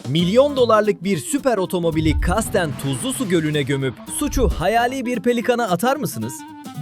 Milyon dolarlık bir süper otomobili kasten tuzlu su gölüne gömüp suçu hayali bir pelikana atar mısınız?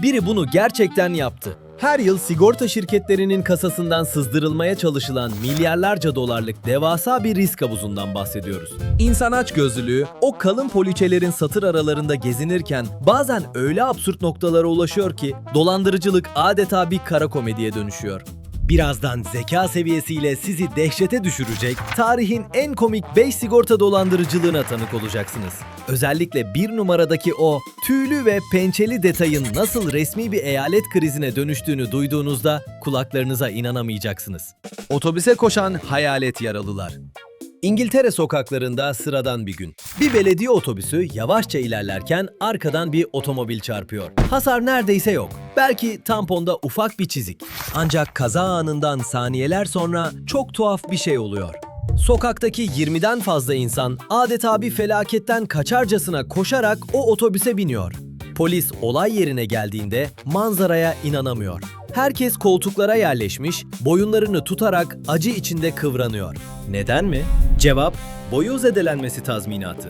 Biri bunu gerçekten yaptı. Her yıl sigorta şirketlerinin kasasından sızdırılmaya çalışılan milyarlarca dolarlık devasa bir risk havuzundan bahsediyoruz. İnsan açgözlülüğü o kalın poliçelerin satır aralarında gezinirken bazen öyle absürt noktalara ulaşıyor ki dolandırıcılık adeta bir kara komediye dönüşüyor. Birazdan zeka seviyesiyle sizi dehşete düşürecek, tarihin en komik 5 sigorta dolandırıcılığına tanık olacaksınız. Özellikle bir numaradaki o tüylü ve pençeli detayın nasıl resmi bir eyalet krizine dönüştüğünü duyduğunuzda kulaklarınıza inanamayacaksınız. Otobüse koşan hayalet yaralılar. İngiltere sokaklarında sıradan bir gün. Bir belediye otobüsü yavaşça ilerlerken arkadan bir otomobil çarpıyor. Hasar neredeyse yok. Belki tamponda ufak bir çizik. Ancak kaza anından saniyeler sonra çok tuhaf bir şey oluyor. Sokaktaki 20'den fazla insan adeta bir felaketten kaçarcasına koşarak o otobüse biniyor. Polis olay yerine geldiğinde manzaraya inanamıyor. Herkes koltuklara yerleşmiş, boyunlarını tutarak acı içinde kıvranıyor. Neden mi? Cevap, boyu zedelenmesi tazminatı.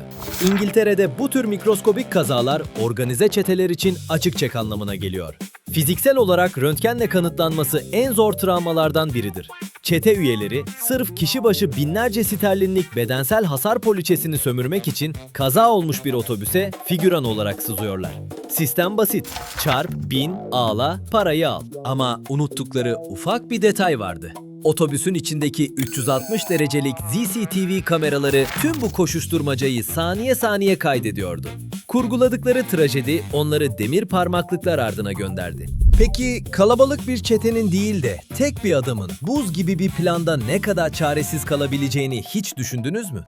İngiltere'de bu tür mikroskobik kazalar organize çeteler için açık çek anlamına geliyor. Fiziksel olarak röntgenle kanıtlanması en zor travmalardan biridir. Çete üyeleri sırf kişi başı binlerce sterlinlik bedensel hasar poliçesini sömürmek için kaza olmuş bir otobüse figüran olarak sızıyorlar. Sistem basit. Çarp, bin, ağla, parayı al. Ama unuttukları ufak bir detay vardı. Otobüsün içindeki 360 derecelik CCTV kameraları tüm bu koşuşturmacayı saniye saniye kaydediyordu. Kurguladıkları trajedi onları demir parmaklıklar ardına gönderdi. Peki kalabalık bir çetenin değil de tek bir adamın buz gibi bir planda ne kadar çaresiz kalabileceğini hiç düşündünüz mü?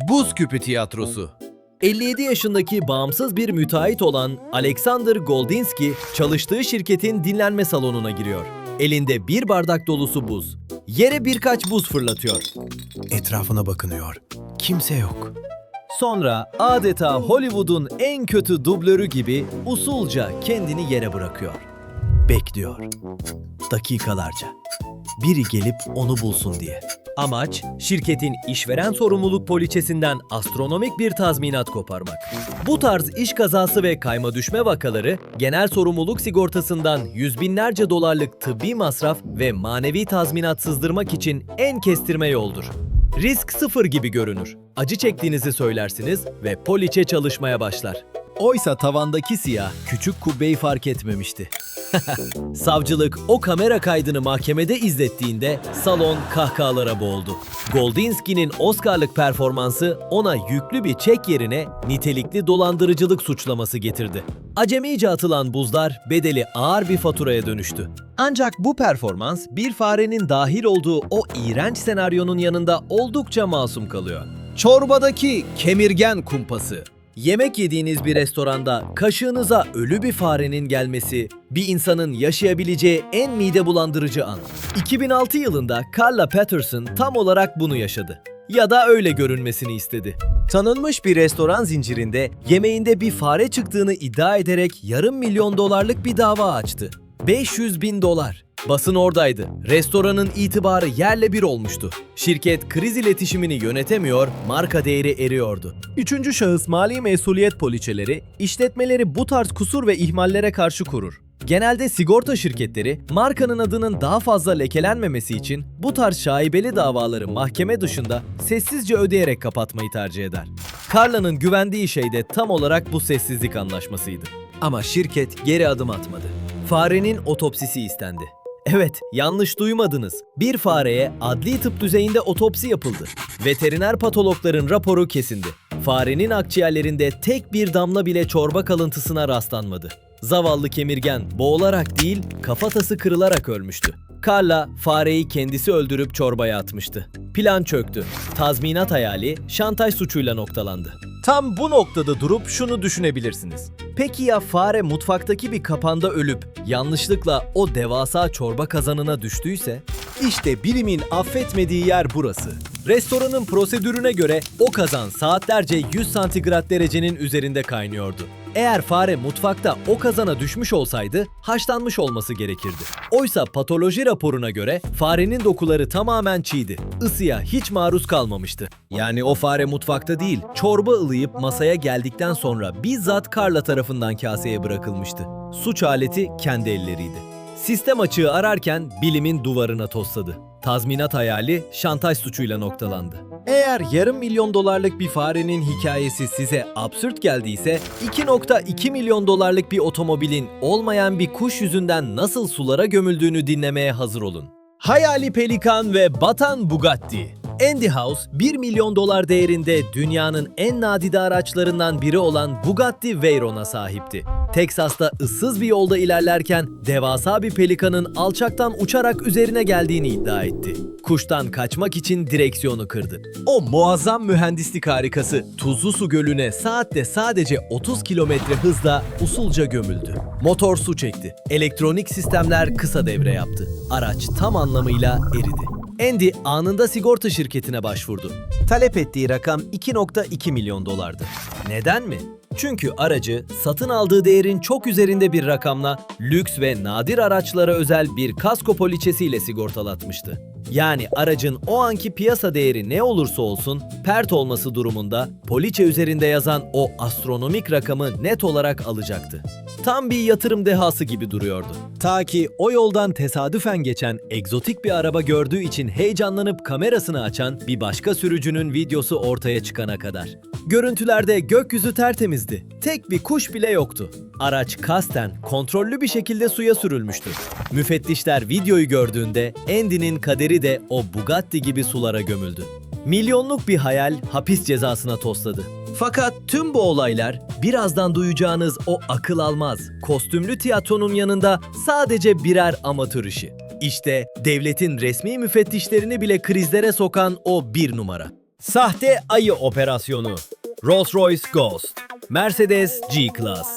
Buz Küpü Tiyatrosu. 57 yaşındaki bağımsız bir müteahhit olan Alexander Goldinski çalıştığı şirketin dinlenme salonuna giriyor. Elinde bir bardak dolusu buz. Yere birkaç buz fırlatıyor. Etrafına bakınıyor. Kimse yok. Sonra adeta Hollywood'un en kötü dublörü gibi usulca kendini yere bırakıyor. Bekliyor. Dakikalarca. Biri gelip onu bulsun diye. Amaç, şirketin işveren sorumluluk poliçesinden astronomik bir tazminat koparmak. Bu tarz iş kazası ve kayma düşme vakaları, genel sorumluluk sigortasından yüz binlerce dolarlık tıbbi masraf ve manevi tazminat sızdırmak için en kestirme yoldur. Risk sıfır gibi görünür. Acı çektiğinizi söylersiniz ve poliçe çalışmaya başlar. Oysa tavandaki siyah küçük kubbeyi fark etmemişti. Savcılık o kamera kaydını mahkemede izlettiğinde salon kahkahalara boğuldu. Goldinski'nin Oscar'lık performansı ona yüklü bir çek yerine nitelikli dolandırıcılık suçlaması getirdi. Acemice atılan buzlar bedeli ağır bir faturaya dönüştü. Ancak bu performans bir farenin dahil olduğu o iğrenç senaryonun yanında oldukça masum kalıyor. Çorbadaki kemirgen kumpası. Yemek yediğiniz bir restoranda kaşığınıza ölü bir farenin gelmesi, bir insanın yaşayabileceği en mide bulandırıcı an. 2006 yılında Carla Peterson tam olarak bunu yaşadı. Ya da öyle görünmesini istedi. Tanınmış bir restoran zincirinde yemeğinde bir fare çıktığını iddia ederek $500.000 bir dava açtı. 500.000 dolar. Basın oradaydı. Restoranın itibarı yerle bir olmuştu. Şirket kriz iletişimini yönetemiyor, marka değeri eriyordu. Üçüncü şahıs mali mesuliyet poliçeleri, işletmeleri bu tarz kusur ve ihmallere karşı korur. Genelde sigorta şirketleri, markanın adının daha fazla lekelenmemesi için bu tarz şaibeli davaları mahkeme dışında sessizce ödeyerek kapatmayı tercih eder. Carla'nın güvendiği şey de tam olarak bu sessizlik anlaşmasıydı. Ama şirket geri adım atmadı. Farenin otopsisi istendi. Evet, yanlış duymadınız. Bir fareye adli tıp düzeyinde otopsi yapıldı. Veteriner patologların raporu kesindi. Farenin akciğerlerinde tek bir damla bile çorba kalıntısına rastlanmadı. Zavallı kemirgen boğularak değil, kafatası kırılarak ölmüştü. Carla, fareyi kendisi öldürüp çorbaya atmıştı. Plan çöktü. Tazminat hayali şantaj suçuyla noktalandı. Tam bu noktada durup şunu düşünebilirsiniz. Peki ya fare mutfaktaki bir kapanda ölüp yanlışlıkla o devasa çorba kazanına düştüyse? İşte bilimin affetmediği yer burası. Restoranın prosedürüne göre o kazan saatlerce 100 santigrat derecenin üzerinde kaynıyordu. Eğer fare mutfakta o kazana düşmüş olsaydı haşlanmış olması gerekirdi. Oysa patoloji raporuna göre farenin dokuları tamamen çiğdi. Isıya hiç maruz kalmamıştı. Yani o fare mutfakta değil, çorba ılıyıp masaya geldikten sonra bizzat Carla tarafından kaseye bırakılmıştı. Suç aleti kendi elleriydi. Sistem açığı ararken bilimin duvarına tosladı. Tazminat hayali şantaj suçuyla noktalandı. Eğer yarım milyon dolarlık bir farenin hikayesi size absürt geldiyse, 2,2 milyon dolarlık bir otomobilin olmayan bir kuş yüzünden nasıl sulara gömüldüğünü dinlemeye hazır olun. Hayali pelikan ve batan Bugatti. Andy House, 1 milyon dolar değerinde dünyanın en nadide araçlarından biri olan Bugatti Veyron'a sahipti. Teksas'ta ıssız bir yolda ilerlerken devasa bir pelikanın alçaktan uçarak üzerine geldiğini iddia etti. Kuştan kaçmak için direksiyonu kırdı. O muazzam mühendislik harikası Tuzlu Su Gölü'ne saatte sadece 30 kilometre hızla usulca gömüldü. Motor su çekti. Elektronik sistemler kısa devre yaptı. Araç tam anlamıyla eridi. Andy anında sigorta şirketine başvurdu. Talep ettiği rakam 2,2 milyon dolardı. Neden mi? Çünkü aracı satın aldığı değerin çok üzerinde bir rakamla lüks ve nadir araçlara özel bir kasko poliçesiyle sigortalatmıştı. Yani aracın o anki piyasa değeri ne olursa olsun pert olması durumunda poliçe üzerinde yazan o astronomik rakamı net olarak alacaktı. Tam bir yatırım dehası gibi duruyordu. Ta ki o yoldan tesadüfen geçen egzotik bir araba gördüğü için heyecanlanıp kamerasını açan bir başka sürücünün videosu ortaya çıkana kadar. Görüntülerde gökyüzü tertemizdi. Tek bir kuş bile yoktu. Araç kasten, kontrollü bir şekilde suya sürülmüştü. Müfettişler videoyu gördüğünde Andy'nin kaderi de o Bugatti gibi sulara gömüldü. Milyonluk bir hayal hapis cezasına tosladı. Fakat tüm bu olaylar birazdan duyacağınız o akıl almaz, kostümlü tiyatronun yanında sadece birer amatör işi. İşte devletin resmi müfettişlerini bile krizlere sokan o bir numara. Sahte ayı operasyonu. Rolls-Royce Ghost, Mercedes G-Class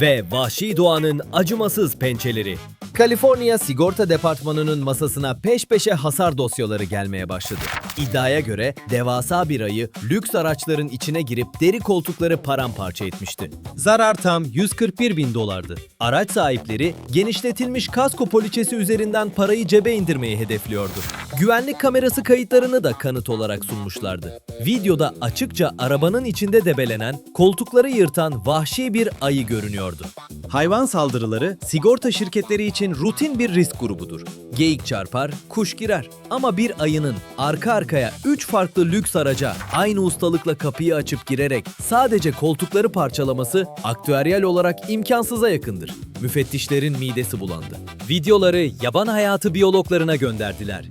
ve vahşi doğanın acımasız pençeleri. Kaliforniya Sigorta Departmanı'nın masasına peş peşe hasar dosyaları gelmeye başladı. İddiaya göre devasa bir ayı lüks araçların içine girip deri koltukları paramparça etmişti. Zarar tam 141 bin dolardı. Araç sahipleri genişletilmiş kasko poliçesi üzerinden parayı cebe indirmeyi hedefliyordu. Güvenlik kamerası kayıtlarını da kanıt olarak sunmuşlardı. Videoda açıkça arabanın içinde debelenen, koltukları yırtan vahşi bir ayı görünüyordu. Hayvan saldırıları sigorta şirketleri için rutin bir risk grubudur. Geyik çarpar, kuş girer. Ama bir ayının arka arkaya 3 farklı lüks araca aynı ustalıkla kapıyı açıp girerek sadece koltukları parçalaması aktüeryal olarak imkansıza yakındır. Müfettişlerin midesi bulandı. Videoları yaban hayatı biyologlarına gönderdiler.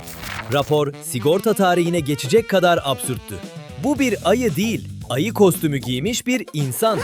Rapor sigorta tarihine geçecek kadar absürttü. Bu bir ayı değil, ayı kostümü giymiş bir insan.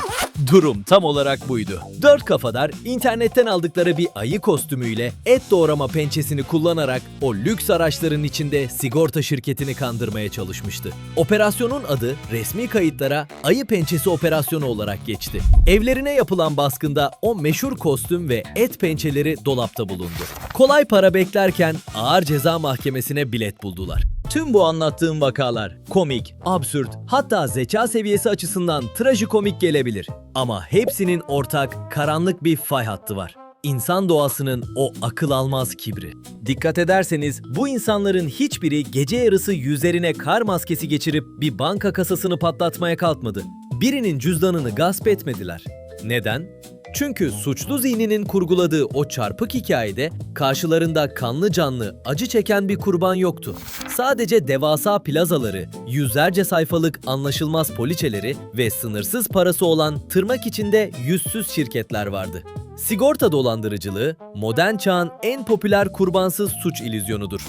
Durum tam olarak buydu. 4 kafadar internetten aldıkları bir ayı kostümüyle et doğrama pençesini kullanarak o lüks araçların içinde sigorta şirketini kandırmaya çalışmıştı. Operasyonun adı resmi kayıtlara ayı pençesi operasyonu olarak geçti. Evlerine yapılan baskında o meşhur kostüm ve et pençeleri dolapta bulundu. Kolay para beklerken ağır ceza mahkemesine bilet buldular. Tüm bu anlattığım vakalar komik, absürt, hatta zeka seviyesi açısından trajikomik gelebilir. Ama hepsinin ortak, karanlık bir fay hattı var. İnsan doğasının o akıl almaz kibri. Dikkat ederseniz bu insanların hiçbiri gece yarısı yüzlerine kar maskesi geçirip bir banka kasasını patlatmaya kalkmadı. Birinin cüzdanını gasp etmediler. Neden? Çünkü suçlu zihninin kurguladığı o çarpık hikayede karşılarında kanlı canlı, acı çeken bir kurban yoktu. Sadece devasa plazaları, yüzlerce sayfalık anlaşılmaz poliçeleri ve sınırsız parası olan tırnak içinde yüzsüz şirketler vardı. Sigorta dolandırıcılığı, modern çağın en popüler kurbansız suç illüzyonudur.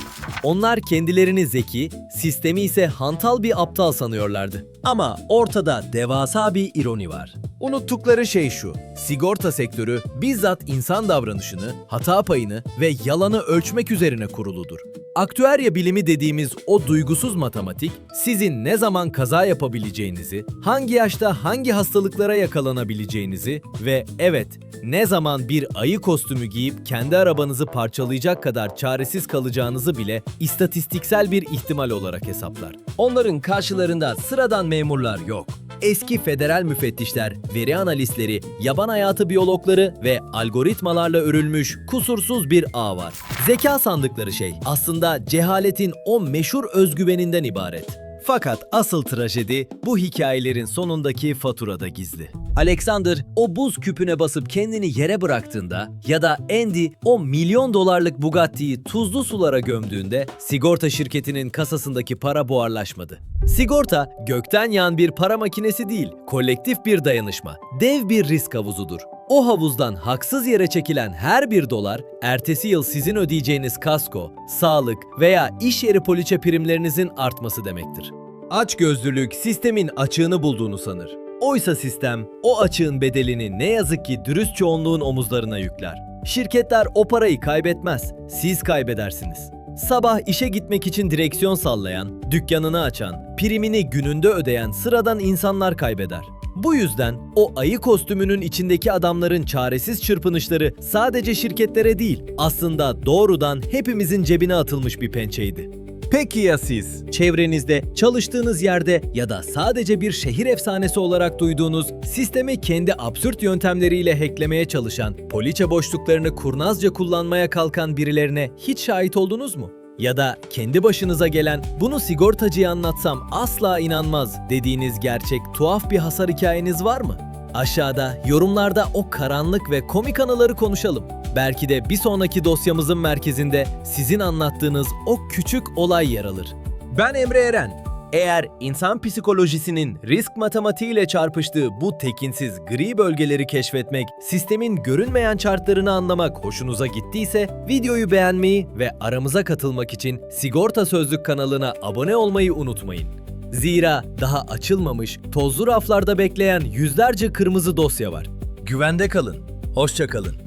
Onlar kendilerini zeki, sistemi ise hantal bir aptal sanıyorlardı. Ama ortada devasa bir ironi var. Unuttukları şey şu: sigorta sektörü bizzat insan davranışını, hata payını ve yalanı ölçmek üzerine kuruludur. Aktüerya bilimi dediğimiz o duygusuz matematik, sizin ne zaman kaza yapabileceğinizi, hangi yaşta hangi hastalıklara yakalanabileceğinizi ve evet, ne zaman bir ayı kostümü giyip kendi arabanızı parçalayacak kadar çaresiz kalacağınızı bile istatistiksel bir ihtimal olarak hesaplar. Onların karşılarında sıradan memurlar yok. Eski federal müfettişler, veri analistleri, yaban hayatı biyologları ve algoritmalarla örülmüş kusursuz bir ağ var. Zeka sandıkları şey aslında cehaletin o meşhur özgüveninden ibaret. Fakat asıl trajedi bu hikayelerin sonundaki faturada gizli. Alexander o buz küpüne basıp kendini yere bıraktığında ya da Andy o milyon dolarlık Bugatti'yi tuzlu sulara gömdüğünde sigorta şirketinin kasasındaki para buharlaşmadı. Sigorta gökten yağan bir para makinesi değil, kolektif bir dayanışma, dev bir risk havuzudur. O havuzdan haksız yere çekilen her bir dolar, ertesi yıl sizin ödeyeceğiniz kasko, sağlık veya iş yeri poliçe primlerinizin artması demektir. Açgözlülük sistemin açığını bulduğunu sanır. Oysa sistem o açığın bedelini ne yazık ki dürüst çoğunluğun omuzlarına yükler. Şirketler o parayı kaybetmez, siz kaybedersiniz. Sabah işe gitmek için direksiyon sallayan, dükkanını açan, primini gününde ödeyen sıradan insanlar kaybeder. Bu yüzden o ayı kostümünün içindeki adamların çaresiz çırpınışları sadece şirketlere değil, aslında doğrudan hepimizin cebine atılmış bir pençeydi. Peki ya siz? Çevrenizde, çalıştığınız yerde ya da sadece bir şehir efsanesi olarak duyduğunuz, sistemi kendi absürt yöntemleriyle hacklemeye çalışan, poliçe boşluklarını kurnazca kullanmaya kalkan birilerine hiç şahit oldunuz mu? Ya da kendi başınıza gelen, bunu sigortacıya anlatsam asla inanmaz dediğiniz gerçek tuhaf bir hasar hikayeniz var mı? Aşağıda yorumlarda o karanlık ve komik anıları konuşalım. Belki de bir sonraki dosyamızın merkezinde sizin anlattığınız o küçük olay yer alır. Ben Emre Eren. Eğer insan psikolojisinin risk matematiğiyle çarpıştığı bu tekinsiz gri bölgeleri keşfetmek, sistemin görünmeyen çarklarını anlamak hoşunuza gittiyse videoyu beğenmeyi ve aramıza katılmak için Sigorta Sözlük kanalına abone olmayı unutmayın. Zira daha açılmamış, tozlu raflarda bekleyen yüzlerce kırmızı dosya var. Güvende kalın, hoşça kalın.